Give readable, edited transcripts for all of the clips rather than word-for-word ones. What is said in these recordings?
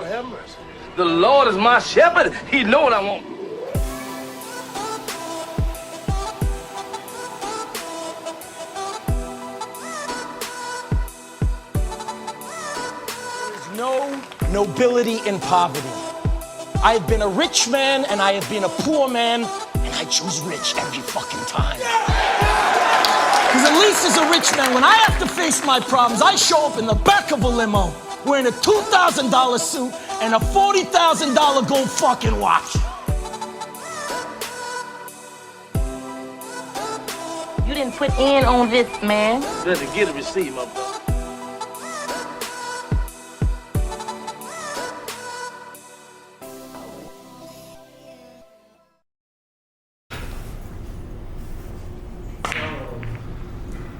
Lord have mercy. The Lord is my shepherd. He know what I want. There's no nobility in poverty. I have been a rich man and I have been a poor man, and I choose rich every fucking time. Because at least as a rich man, when I have to face my problems, I show up in the back of a limo wearing a $2,000 suit and a $40,000 gold fucking watch. You didn't put in on this, man. Better get a receipt, my brother.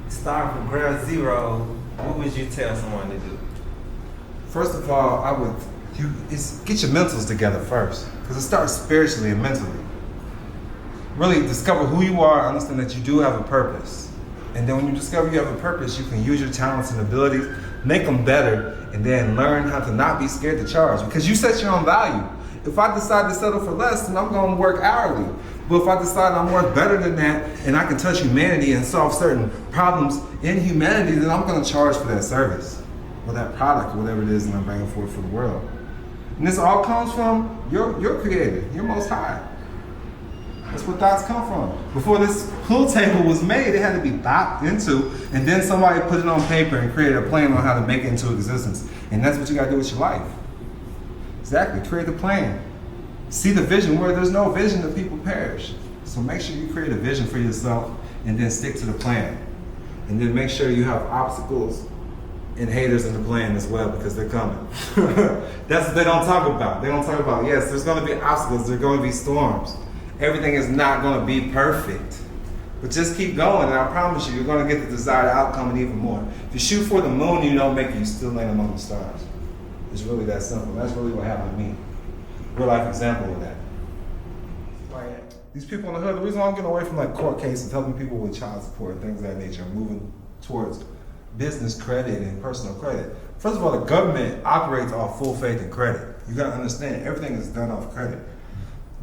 Starting from ground zero, what would you tell someone to do? First of all, get your mentals together first, because it starts spiritually and mentally. Really discover who you are, understand that you do have a purpose. And then when you discover you have a purpose, you can use your talents and abilities, make them better, and then learn how to not be scared to charge, because you set your own value. If I decide to settle for less, then I'm going to work hourly. But if I decide I'm worth better than that and I can touch humanity and solve certain problems in humanity, then I'm going to charge for that service or that product or whatever it is that I'm bringing forth for the world. And this all comes from your creator, your Most High. That's where thoughts come from. Before this pool table was made, it had to be thought into, and then somebody put it on paper and created a plan on how to make it into existence. And that's what you got to do with your life. Exactly, create a plan. See the vision. Where there's no vision, the people perish. So make sure you create a vision for yourself and then stick to the plan. And then make sure you have obstacles and haters in the plan as well, because they're coming. That's what they don't talk about. They don't talk about, yes, there's going to be obstacles, there's going to be storms. Everything is not going to be perfect. But just keep going, and I promise you, you're going to get the desired outcome and even more. If you shoot for the moon and you don't make it, you still land among the stars. It's really that simple. That's really what happened to me. Real life example of that. These people in the hood, the reason why I'm getting away from like court cases, helping people with child support and things of that nature, moving towards business credit and personal credit. First of all, the government operates off full faith and credit. You gotta understand, everything is done off credit.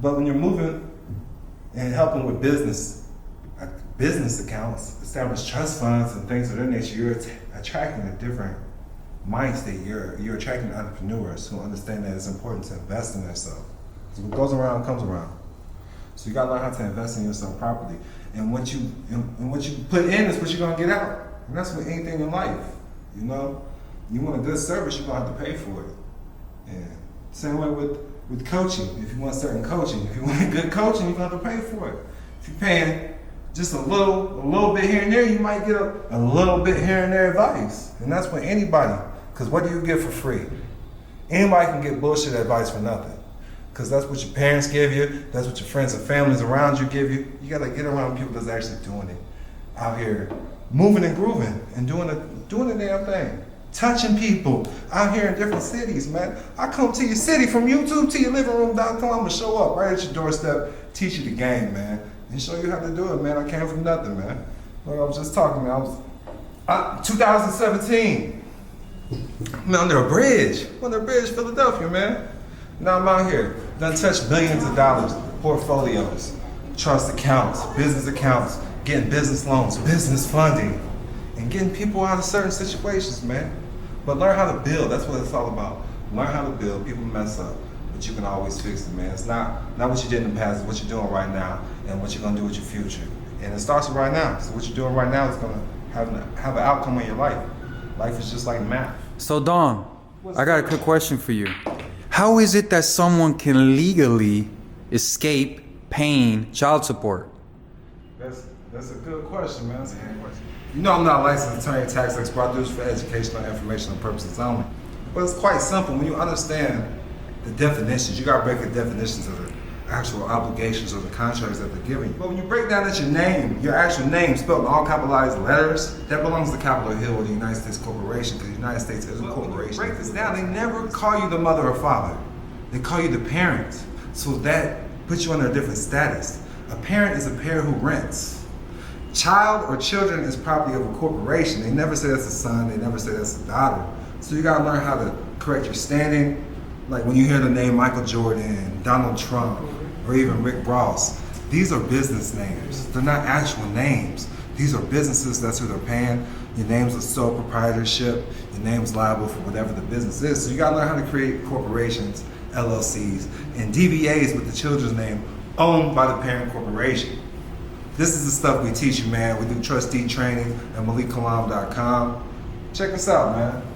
But when you're moving and helping with business accounts, establish trust funds and things of that nature, you're attracting a different mind state. You're attracting entrepreneurs who understand that it's important to invest in themselves. Because what goes around comes around. So you gotta learn how to invest in yourself properly. And what you put in is what you're gonna get out. And that's with anything in life. You know, you want a good service, you're gonna have to pay for it. And same way with coaching. If you want certain coaching, if you want good coaching, you're gonna have to pay for it. If you're paying just a little bit here and there, you might get a little bit here and there advice. And that's with anybody. Because what do you get for free? Anybody can get bullshit advice for nothing. Because that's what your parents give you, that's what your friends and families around you give you. You gotta get around people that's actually doing it. Out here, moving and grooving and doing the damn thing. Touching people out here in different cities, man. I come to your city from YouTube to your living room downtown. I'm gonna show up right at your doorstep, teach you the game, man. And show you how to do it, man. I came from nothing, man. Like I was just talking, man. 2017. I'm under a bridge, Philadelphia, man. Now I'm out here, done touched millions of dollars, portfolios, trust accounts, business accounts, getting business loans, business funding, and getting people out of certain situations, man. But learn how to build, that's what it's all about. Learn how to build, people mess up, but you can always fix it, man. It's not what you did in the past, it's what you're doing right now, and what you're gonna do with your future. And it starts with right now, so what you're doing right now is gonna have an outcome in your life. Life is just like math. So Don, I got a quick question for you. How is it that someone can legally escape paying child support? That's a good question, man. That's a good question. You know I'm not a licensed attorney, tax expert. I do this for educational and informational purposes only. But it's quite simple. When you understand the definitions, you gotta break the definitions of the actual obligations or the contracts that they're giving you. But when you break down that your actual name spelled in all capitalized letters, that belongs to Capitol Hill or the United States Corporation, because the United States is a corporation. When you break this down, they never call you the mother or father. They call you the parent. So that puts you under a different status. A parent is a parent who rents. Child or children is property of a corporation. They never say that's a son, they never say that's a daughter. So you gotta learn how to correct your standing, Like when you hear the name Michael Jordan, Donald Trump, or even Rick Ross, these are business names. They're not actual names. These are businesses, that's who they're paying. Your name's a sole proprietorship. Your name's liable for whatever the business is. So you gotta learn how to create corporations, LLCs, and DBAs with the children's name owned by the parent corporation. This is the stuff we teach you, man. We do trustee training at MalikKalam.com. Check us out, man.